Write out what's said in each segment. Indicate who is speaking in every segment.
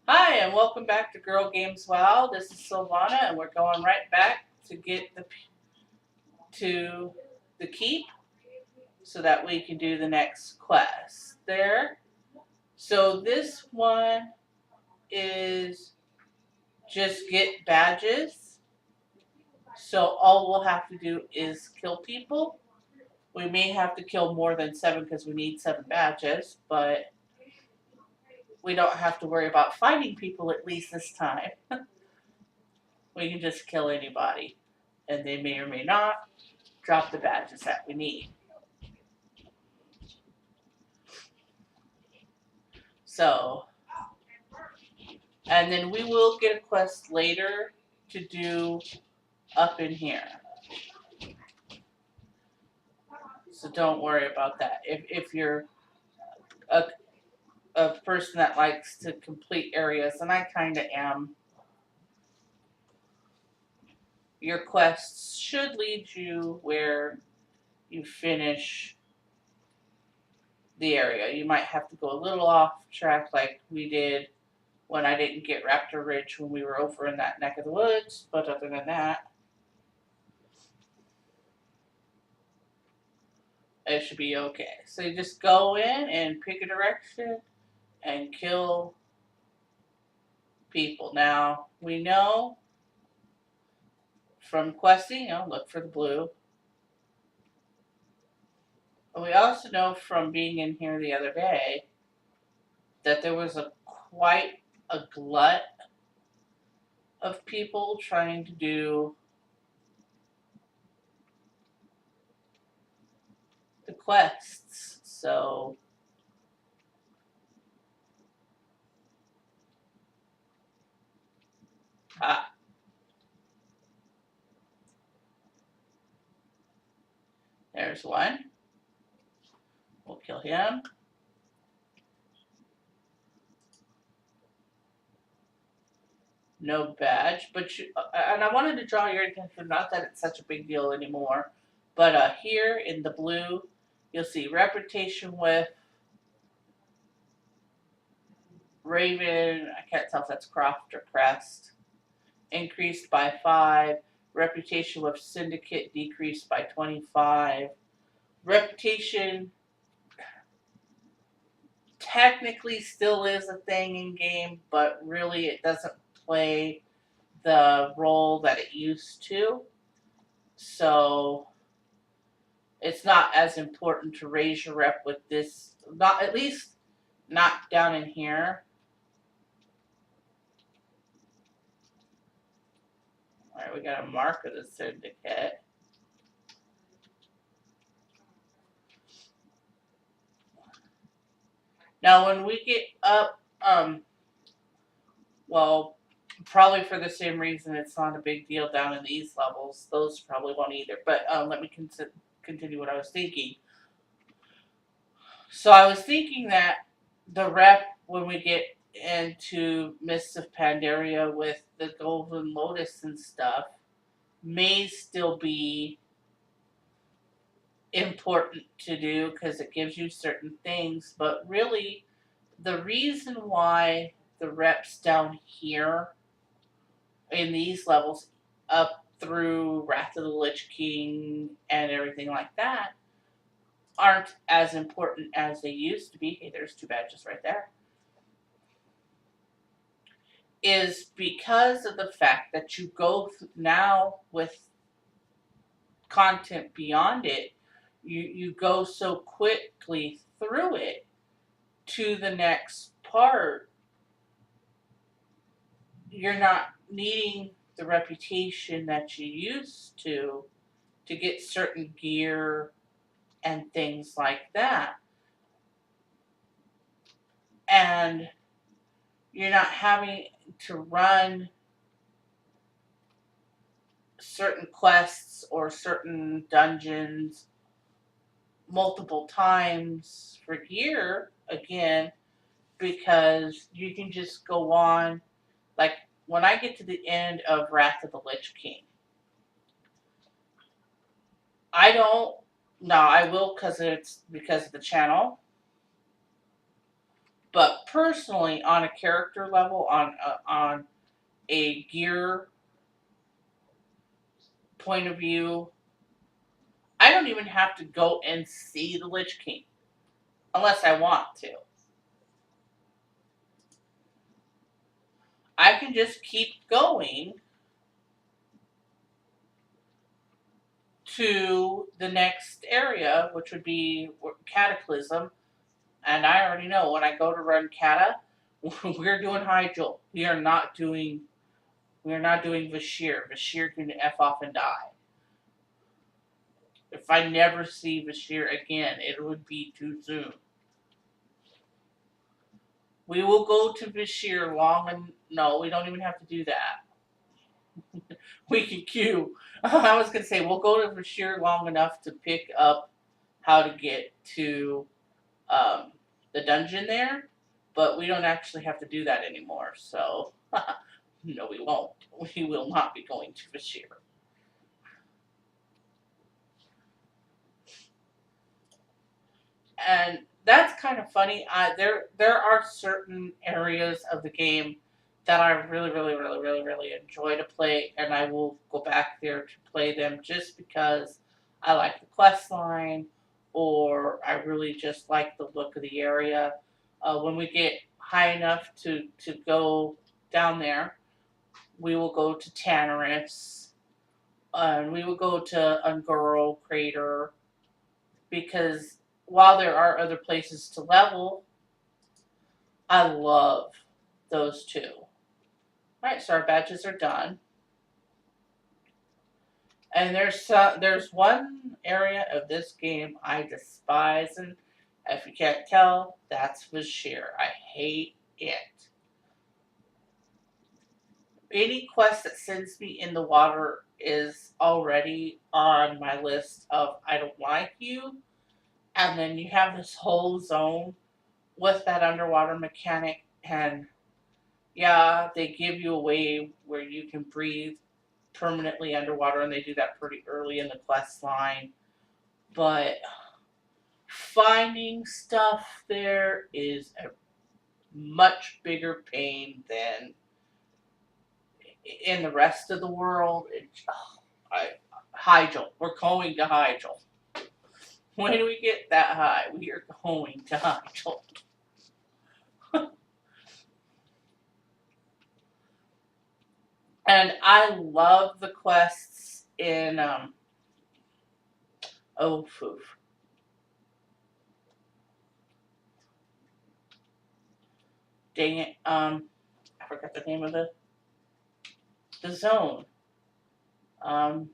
Speaker 1: Hi, and welcome back to Girl Games Wow. This is Silvana, and we're going right back to get to the keep so that we can do the next quest. There. So this one is just get badges. So all we'll have to do is kill people. We may have to kill more than 7 because we need 7 badges, but we don't have to worry about fighting people at least this time. We can just kill anybody, and they may or may not drop the badges that we need. So, and then we will get a quest later to do up in here. So don't worry about that. If you're a, a person that likes to complete areas, and I kind of am, your quests should lead you where you finish the area. You might have to go a little off track like we did when I didn't get Raptor Ridge when we were over in that neck of the woods, but other than that, it should be okay. So you just go in and pick a direction and kill people. Now, we know from questing, look for the blue. But we also know from being in here the other day that there was quite a glut of people trying to do the quests. So there's one. We'll kill him. No badge, but and I wanted to draw your attention, not that it's such a big deal anymore, but here in the blue, you'll see reputation with Raven. I can't tell if that's Croft or Crest. Increased by 5. Reputation with Syndicate decreased by 25. Reputation technically still is a thing in game, but really it doesn't play the role that it used to. So it's not as important to raise your rep with this, not at least not down in here. All right, we got a mark of the syndicate. Now, when we get up, well, probably for the same reason it's not a big deal down in these levels. Those probably won't either. But let me continue what I was thinking. So I was thinking that the rep, when we get into Mists of Pandaria with the Golden Lotus and stuff, may still be important to do because it gives you certain things. But really, the reason why the reps down here in these levels up through Wrath of the Lich King and everything like that aren't as important as they used to be. Hey, there's 2 badges right there. Is because of the fact that you go now with content beyond it, you go so quickly through it to the next part. You're not needing the reputation that you used to get certain gear and things like that. And you're not having to run certain quests or certain dungeons multiple times for gear again, because you can just go on. Like when I get to the end of Wrath of the Lich King, I don't. No, I will because it's because of the channel. But personally, on a character level, on a gear point of view, I don't even have to go and see the Lich King unless I want to. I can just keep going to the next area, which would be Cataclysm. And I already know when I go to run Cata, we're doing Hyjal. We are not doing Vashir. Vashir can F off and die. If I never see Vashir again, it would be too soon. We will go to Vashir long and no, we don't even have to do that. We can queue. I was gonna say we'll go to Bashir long enough to pick up how to get to um, the dungeon there, but we don't actually have to do that anymore. So no, we won't. We will not be going to Bashir. And that's kind of funny. There are certain areas of the game that I really enjoy to play, and I will go back there to play them just because I like the quest line, or I really just like the look of the area. When we get high enough to go down there, we will go to Tannerus, and we will go to Ungoro Crater, because while there are other places to level, I love those two. Alright, so our badges are done. And there's one area of this game I despise, and if you can't tell, that's Vashir. I hate it. Any quest that sends me in the water is already on my list of I don't like you. And then you have this whole zone with that underwater mechanic, and yeah, they give you a way where you can breathe permanently underwater, and they do that pretty early in the quest line. But finding stuff there is a much bigger pain than in the rest of the world. Hyjal. We're going to Hyjal. When we get that high, we are going to Hyjal. And I love the quests in oh foof. Dang it. I forgot the name of the zone. Um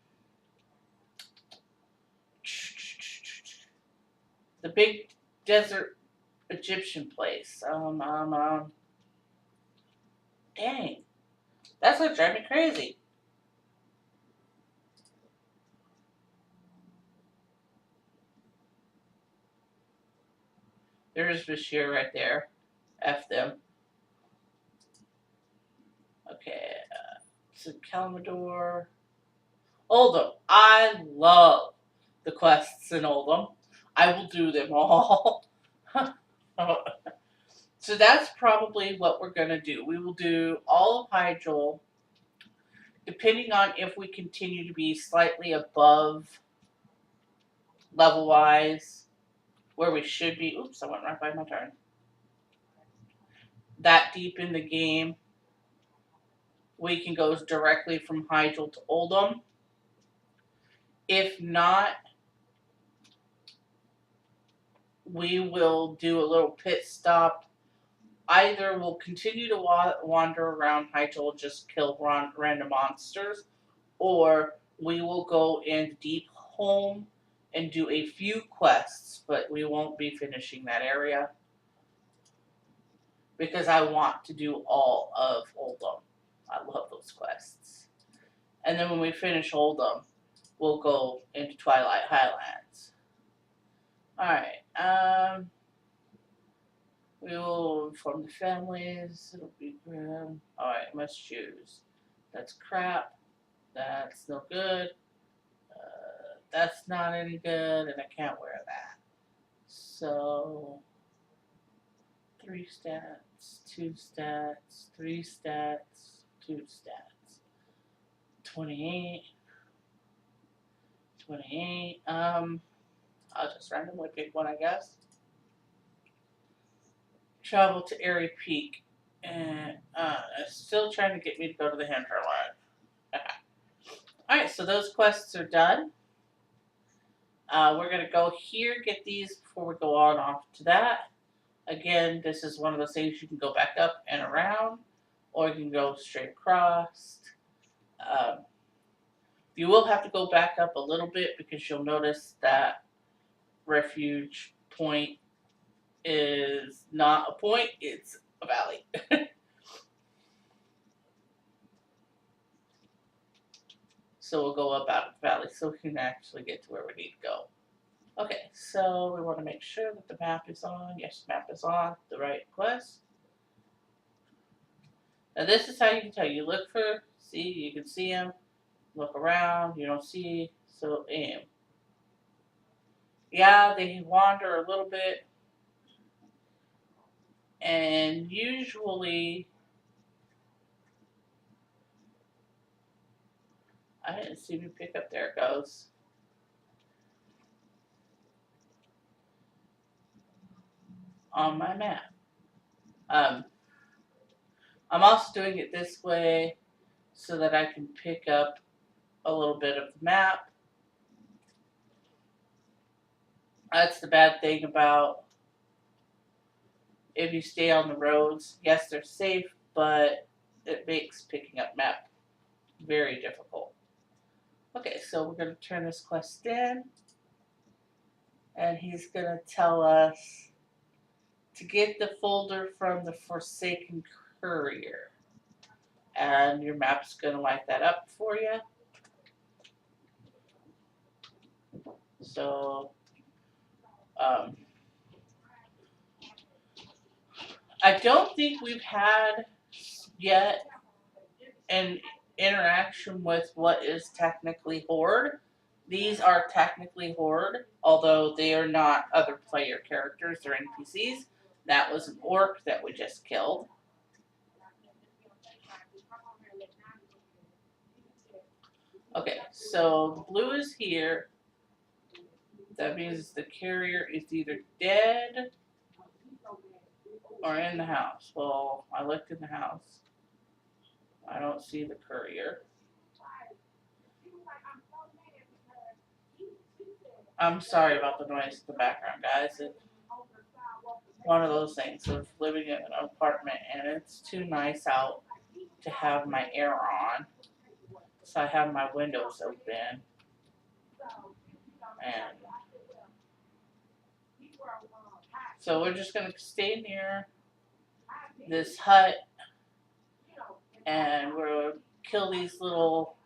Speaker 1: the big desert Egyptian place. Dang. That's what drives me crazy. There's Bashir right there. F them. Okay. So Kalmador. Oldham. I love the quests in Oldham. I will do them all. So that's probably what we're going to do. We will do all of Hyjal, depending on if we continue to be slightly above level-wise, where we should be. Oops, I went right by my turn. That deep in the game, we can go directly from Hyjal to Oldham. If not, we will do a little pit stop. Either we'll continue to wander around Hyjal, just kill random monsters, or we will go in Deep Home and do a few quests, but we won't be finishing that area because I want to do all of Oldham. I love those quests. And then when we finish Oldham, we'll go into Twilight Highlands. Alright, we will inform the families. It'll be grim. Alright, must choose. That's crap. That's no good. That's not any good, and I can't wear that. So, 3 stats, 2 stats, 3 stats, 2 stats. 28, 28. I'll just randomly pick one, I guess. Travel to Airy Peak. And it's still trying to get me to go to the hinterland. Alright, so those quests are done. We're going to go here, get these before we go on off to that. Again, this is one of those things you can go back up and around, or you can go straight across. You will have to go back up a little bit because you'll notice that refuge point is not a point, it's a valley. So we'll go up out of the valley so we can actually get to where we need to go. Okay, so we want to make sure that the map is on. Yes, map is on. The right quest. Now this is how you can tell. You look for, see, you can see them. Look around, you don't see, so aim. Yeah, they wander a little bit. And usually, I didn't see me pick up, there it goes. On my map. I'm also doing it this way so that I can pick up a little bit of the map. That's the bad thing about if you stay on the roads. Yes, they're safe, but it makes picking up map very difficult. Okay, so we're going to turn this quest in, and he's going to tell us to get the folder from the Forsaken Courier. And your map's going to light that up for you. So, I don't think we've had yet an interaction with what is technically Horde. These are technically Horde, although they are not other player characters, they're NPCs. That was an orc that we just killed. Okay, so blue is here. That means the carrier is either dead or in the house. Well, I looked in the house. I don't see the courier. I'm sorry about the noise in the background, guys. It's one of those things of living in an apartment and it's too nice out to have my air on. So I have my windows open. And so we're just going to stay near this hut and we'll kill these little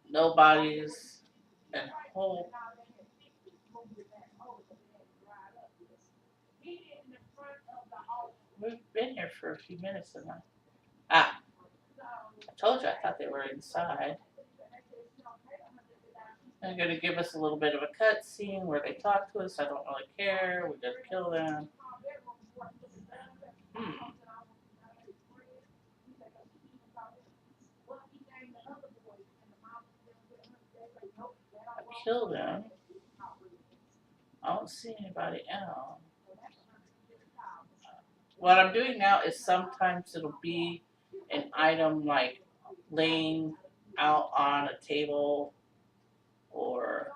Speaker 1: nobodies and hope. We've been here for a few minutes now. I told you I thought they were inside. They're going to give us a little bit of a cutscene where they talk to us. I don't really care. We're going to kill them. I killed them. I don't see anybody else. What I'm doing now is sometimes it'll be an item like laying out on a table or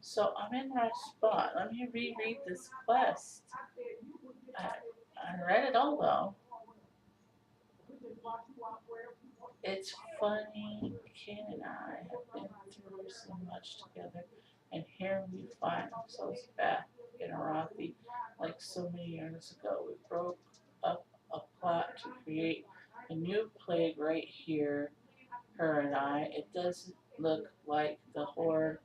Speaker 1: so I'm in the right spot. Let me reread this quest. I read it all though. It's funny, Ken and I have been through so much together, and here we find ourselves back in Arathi like so many years ago. We broke up a plot to create a new plague right here, her and I. It doesn't look like the Horde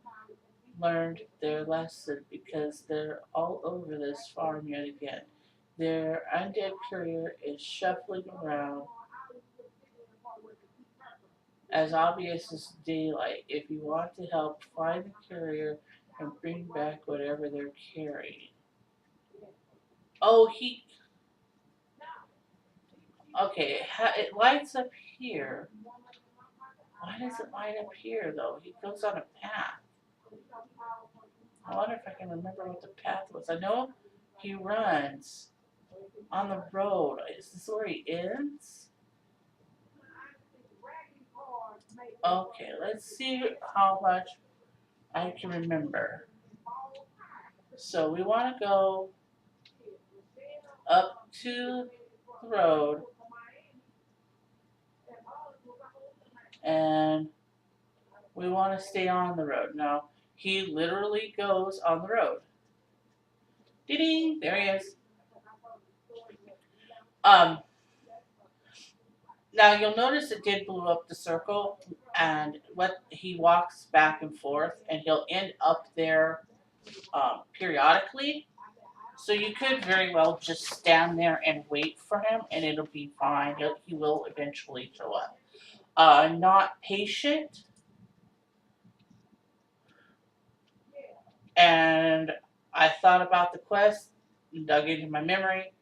Speaker 1: learned their lesson because they're all over this farm yet again. Their undead courier is shuffling around as obvious as daylight. If you want to help, find the carrier and bring back whatever they're carrying. Oh, okay, it lights up here. Why does it light up here, though? He goes on a path. I wonder if I can remember what the path was. I know he runs on the road. Is this where he ends? Okay, let's see how much I can remember. So we want to go up to the road and we want to stay on the road. Now, he literally goes on the road. Ding, there he is. Um, Now you'll notice it did blow up the circle, and what he walks back and forth, and he'll end up there periodically. So you could very well just stand there and wait for him, and it'll be fine. He will eventually show up. Not patient, and I thought about the quest, dug into my memory,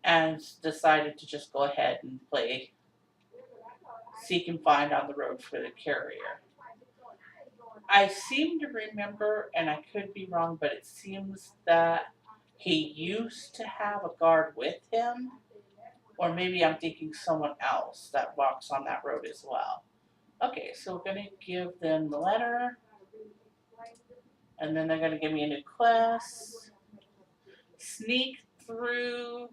Speaker 1: and decided to just go ahead and play seek and find on the road for the carrier. I seem to remember, and I could be wrong, but it seems that he used to have a guard with him, or maybe I'm thinking someone else that walks on that road as well. Okay, so we're going to give them the letter, and then they're going to give me a new quest. Sneak through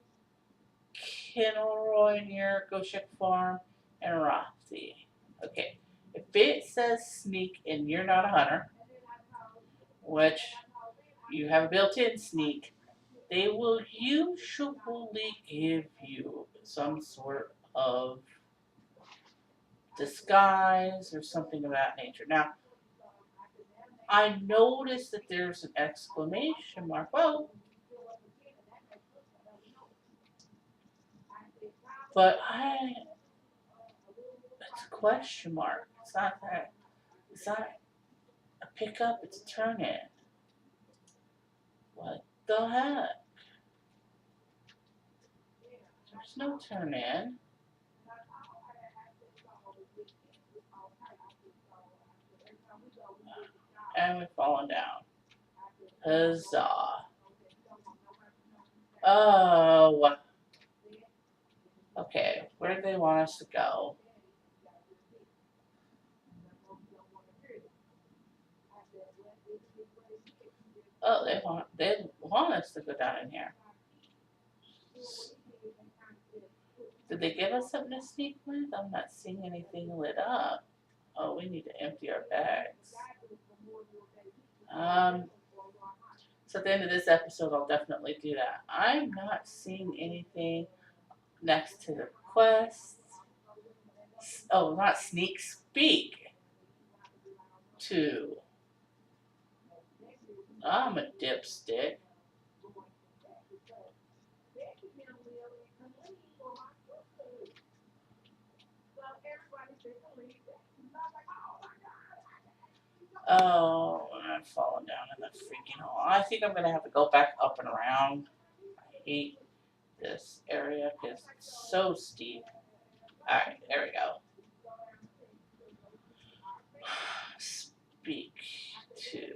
Speaker 1: Kilroy near Goshek Farm and Arathi. Okay, if it says sneak and you're not a hunter, which you have a built-in sneak, they will usually give you some sort of disguise or something of that nature. Now, I noticed that there's an exclamation mark. Well, but it's a question mark. It's not that. It's not a pickup. It's a turn in. What the heck? There's no turn in. And we've fallen down. Huzzah. Oh. Okay, where do they want us to go? Oh, they want us to go down in here. Did they give us something to sneak with? I'm not seeing anything lit up. Oh, we need to empty our bags. So at the end of this episode, I'll definitely do that. I'm not seeing anything next to the quests. Oh, not sneak, speak to. I'm a dipstick. Oh, I'm falling down in the freaking hole. I think I'm gonna have to go back up and around. I hate this area because it's so steep. Alright, there we go. Speak to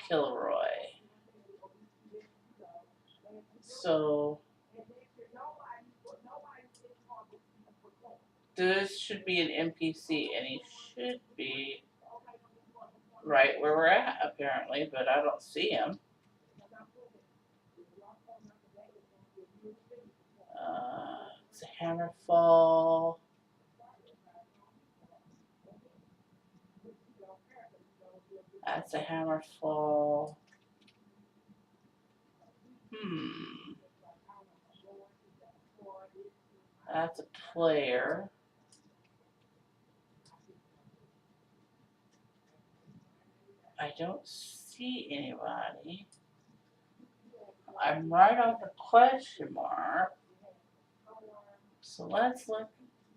Speaker 1: Kilroy. So this should be an NPC, and he should be right where we're at, apparently, but I don't see him. It's a Hammerfall. That's a Hammerfall. That's a player. I don't see anybody. I'm right on the question mark. So let's look.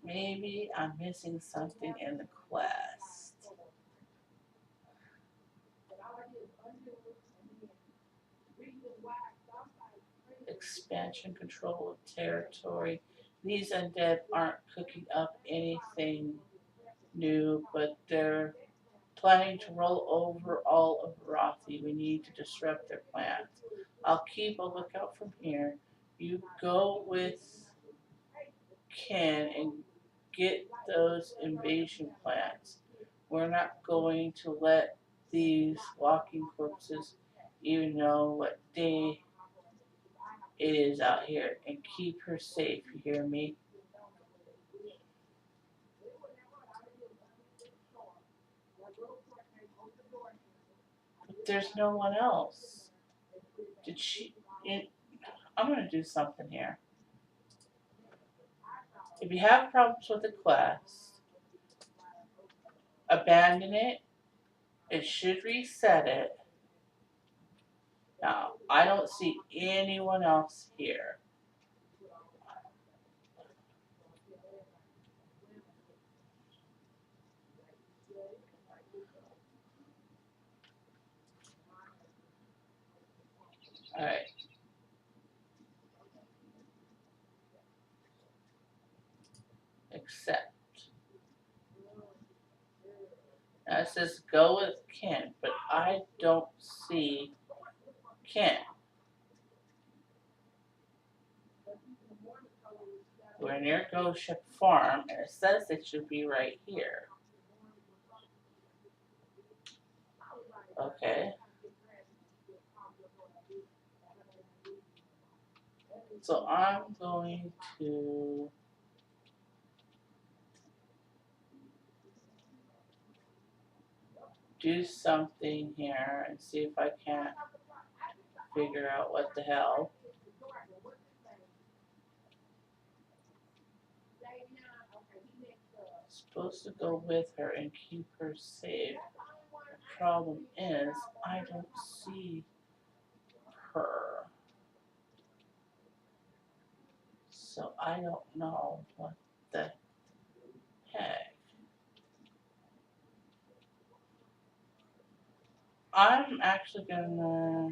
Speaker 1: Maybe I'm missing something in the quest. Expansion, control of territory. These undead aren't cooking up anything new, but they're planning to roll over all of Arathi. We need to disrupt their plans. I'll keep a lookout from here. You go with Ken and get those invasion plans. We're not going to let these walking corpses even know what day it is out here, and keep her safe, you hear me? But there's no one else. Did she? I'm going to do something here. If you have problems with the quest, abandon it. It should reset it. Now, I don't see anyone else here. Alright. Accept. Now it says go with Ken, but I don't see Ken. We're near Ghost Ship Farm, and it says it should be right here. Okay. So I'm going to do something here and see if I can't figure out what the hell. Supposed to go with her and keep her safe. The problem is, I don't see her. So I don't know what the heck. I'm actually gonna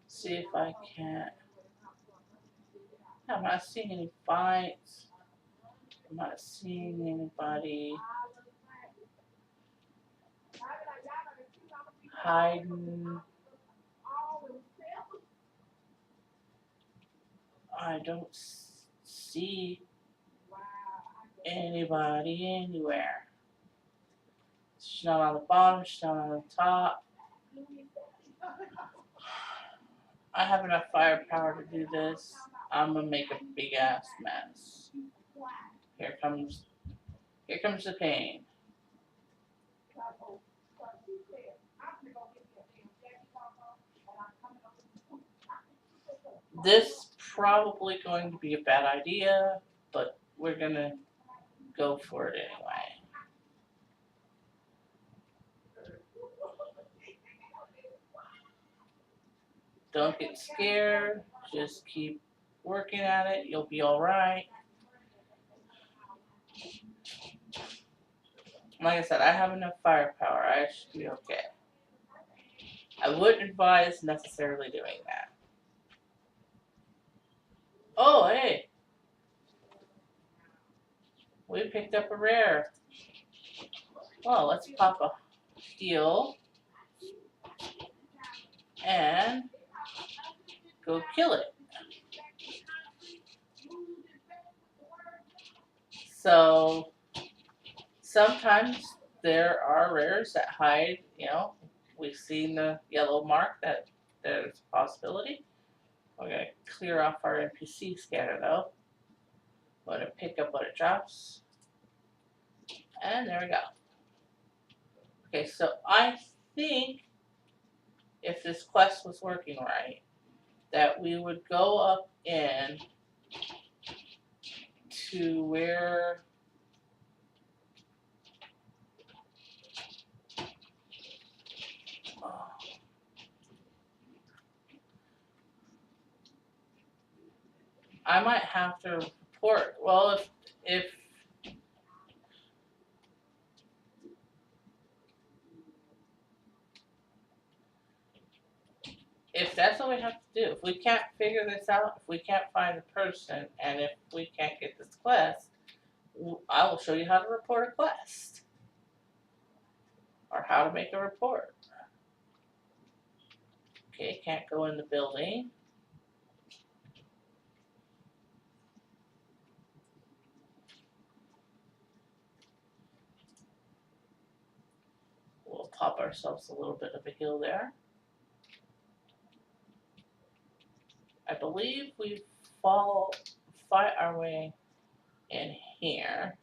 Speaker 1: see if I can't. I'm not seeing any fights. I'm not seeing anybody hiding. I don't see anybody anywhere. She's not on the bottom, she's not on the top. I have enough firepower to do this. I'm gonna make a big ass mess. Here comes the pain. This probably going to be a bad idea, but we're gonna go for it anyway. Don't get scared. Just keep working at it. You'll be alright. Like I said, I have enough firepower. I should be okay. I wouldn't advise necessarily doing that. Oh, hey. We picked up a rare. Well, let's pop a heal and go kill it. So sometimes there are rares that hide, we've seen the yellow mark that there's a possibility. We're going to clear off our NPC scanner though. We're going to pick up what it drops. And there we go. Okay, so I think if this quest was working right, that we would go up in to where I might have to report. Well, if that's what we have to do, if we can't figure this out, if we can't find the person, and if we can't get this quest, I will show you how to report a quest or how to make a report. Okay, can't go in the building. We'll pop ourselves a little bit of a heal there. I believe we fight our way in here.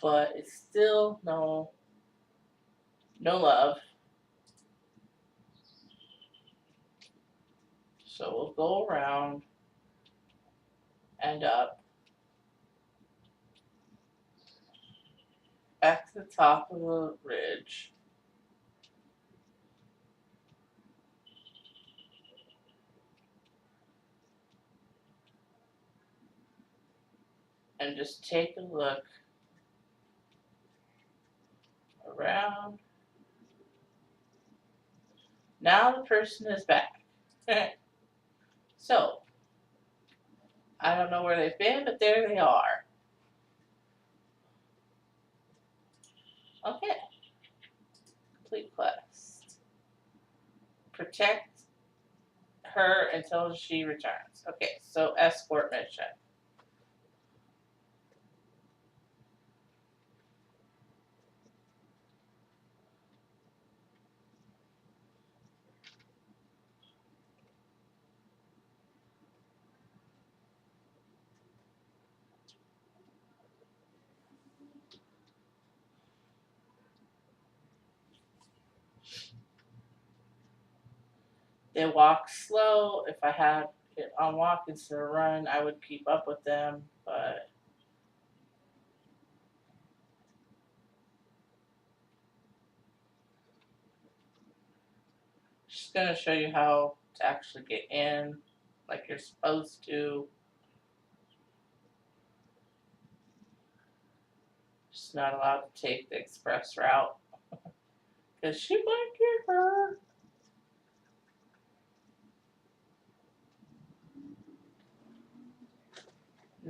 Speaker 1: But it's still no love. So we'll go around and up back to the top of the ridge. And just take a look around. Now the person is back. So, I don't know where they've been, but there they are. Okay. Complete quest. Protect her until she returns. Okay, so escort mission. They walk slow. If I had it on walk instead of run, I would keep up with them, but just gonna show you how to actually get in like you're supposed to. Just not allowed to take the express route because she might get hurt.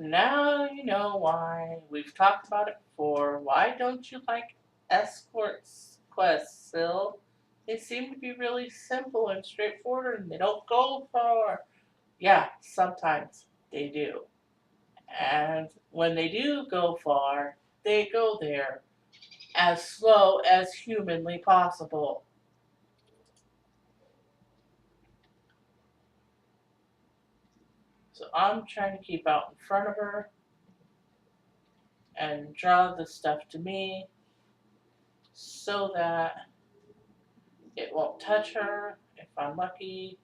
Speaker 1: Now you know why. We've talked about it before. Why don't you like escorts quests, Sil? They seem to be really simple and straightforward and they don't go far. Yeah, sometimes they do. And when they do go far, they go there as slow as humanly possible. So I'm trying to keep out in front of her and draw the stuff to me so that it won't touch her if I'm lucky.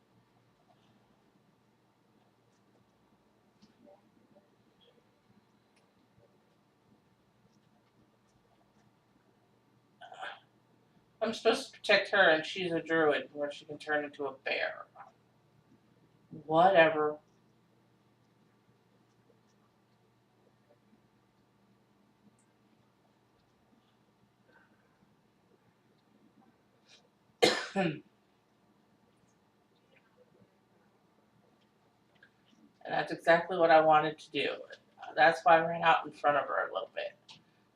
Speaker 1: I'm supposed to protect her and she's a druid where she can turn into a bear. Whatever. And that's exactly what I wanted to do. That's why I ran out in front of her a little bit.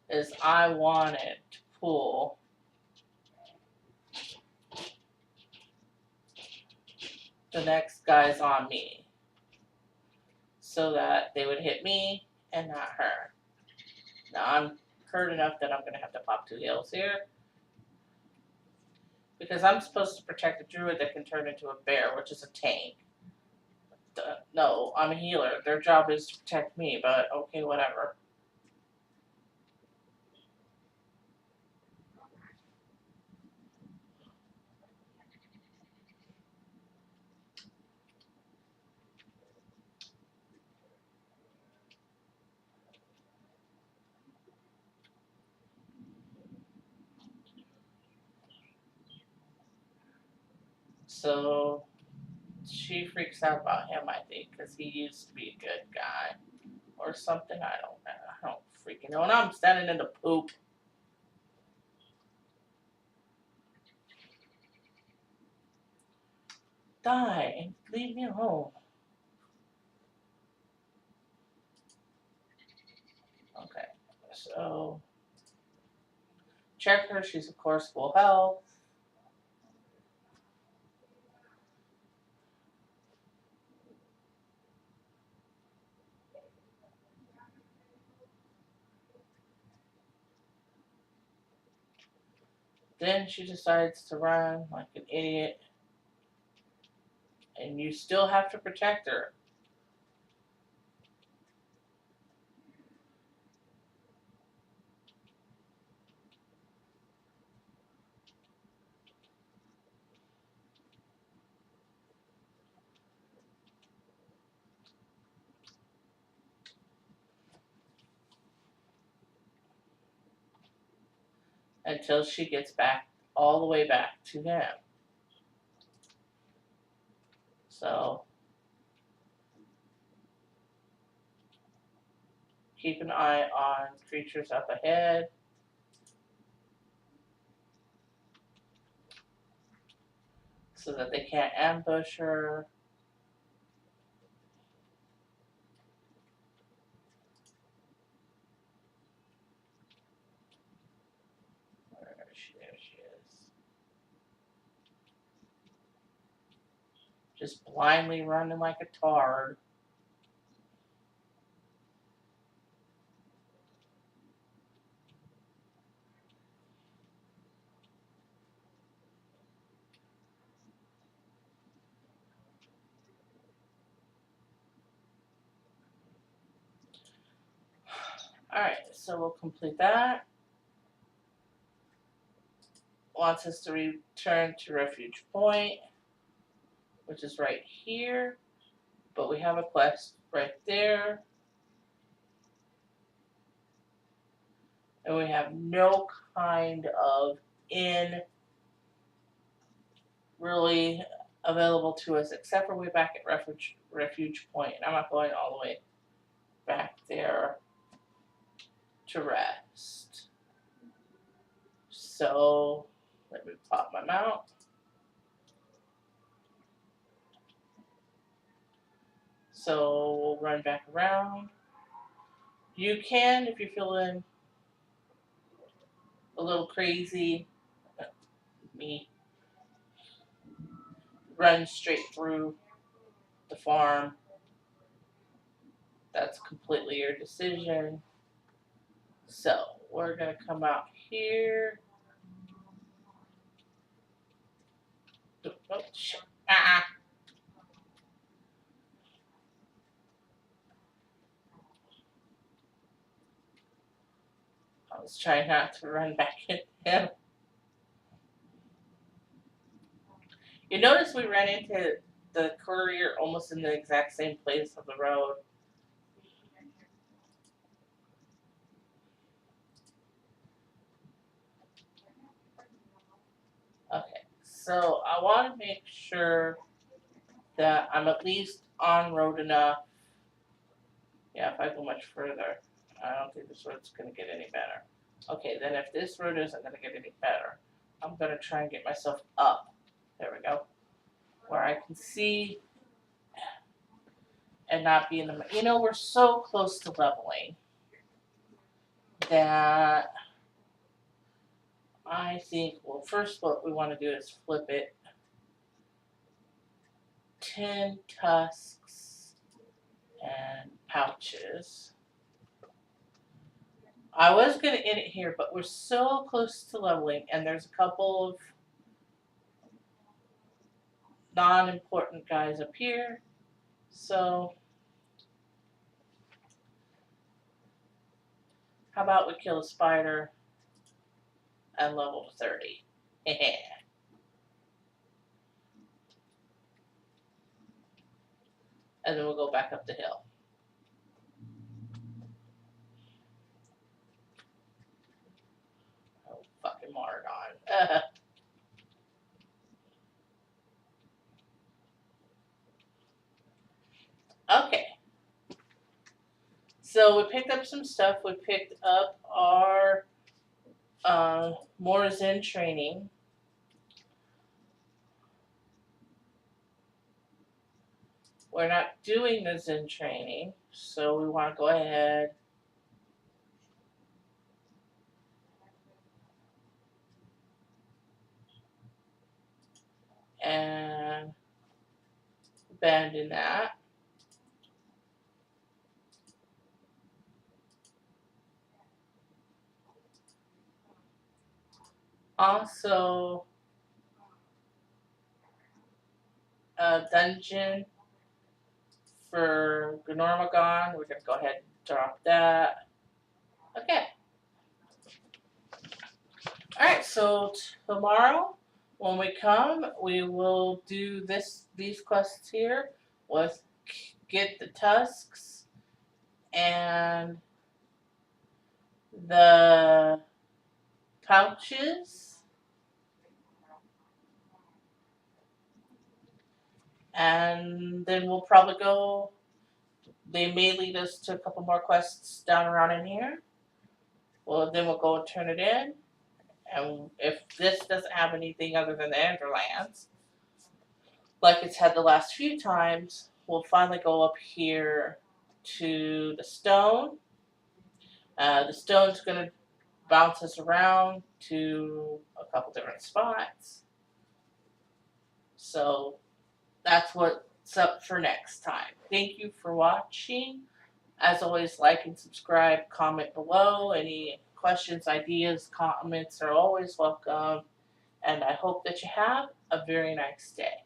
Speaker 1: Is I wanted to pull the next guys on me so that they would hit me and not her. Now I'm hurt enough that I'm going to have to pop 2 heals here because I'm supposed to protect a druid that can turn into a bear, which is a tank. No, I'm a healer. Their job is to protect me, but okay, whatever. So she freaks out about him, I think, because he used to be a good guy. Or something, I don't know. I don't freaking know. And I'm standing in the poop. Die and leave me alone. Okay, so check her. She's of course full health. Then she decides to run like an idiot, and you still have to protect her. Until she gets back all the way back to him. So keep an eye on creatures up ahead. So that they can't ambush her. Where is she? There she is. Just blindly running like a tard. Alright, so we'll complete that. Wants us to return to Refuge Point, which is right here. But we have a quest right there. And we have no kind of inn really available to us except for way back at Refuge Point. And I'm not going all the way back there to rest. So let me pop my mount. So we'll run back around. You can, if you're feeling a little crazy, me, run straight through the farm. That's completely your decision. So we're gonna come out here. Oh, shit. I was trying not to run back into him. You notice we ran into the courier almost in the exact same place of the road. Okay, so I want to make sure that I'm at least on road enough. Yeah, if I go much further, I don't think this road's going to get any better. Okay, then if this road isn't going to get any better, I'm going to try and get myself up. There we go. Where I can see and not be in the... You know, we're so close to leveling that I think, well, first what we want to do is flip it. 10 tusks and pouches. I was going to end it here, but we're so close to leveling, and there's a couple of non-important guys up here. So, how about we kill a spider and level to 30? And then we'll go back up the hill. Oh, fucking Margon. So we picked up some stuff. We picked up our more Zen training. We're not doing the Zen training, so we want to go ahead and abandon that. Also, a dungeon for Gnormagon. We're going to go ahead and drop that. Okay. Alright, so tomorrow when we come, we will do these quests here with get the tusks and the pouches, and then we'll probably go. They may lead us to a couple more quests down around in here. Well, then we'll go and turn it in. And if this doesn't have anything other than the Enderlands, like it's had the last few times, we'll finally go up here to the stone. The stone's going to bounce us around to a couple different spots. So that's what's up for next time. Thank you for watching. As always, like and subscribe, comment below. Any questions, ideas, comments are always welcome. And I hope that you have a very nice day.